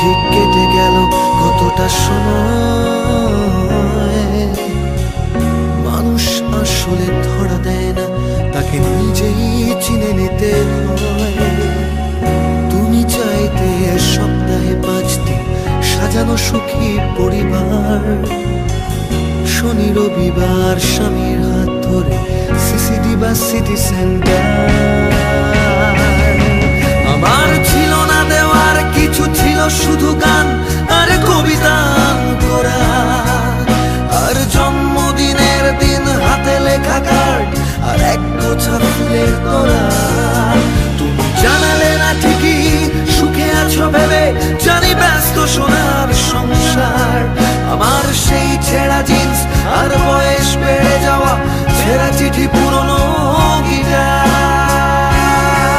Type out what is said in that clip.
ঠিক কেটে গেল কতটা সময়। মানুষ আসলে ধরা দেয় না, তাকে নিজেই চিনে নিতে হয়। তুমি চাইতে সপ্তাহে 5 দিন সাজানো সুখী পরিবার, শনি রবিবার স্বামীর হাত ধরে সিসিডি বা সিটি সেন্টার। আমার ছিল না দেওয়ার কিছু, ছিল শুধু গান আর কবিতা করা, আর জন্মদিনের দিন হাতে লেখা কার্ড আর এক গোছা ফুলের তোড়া।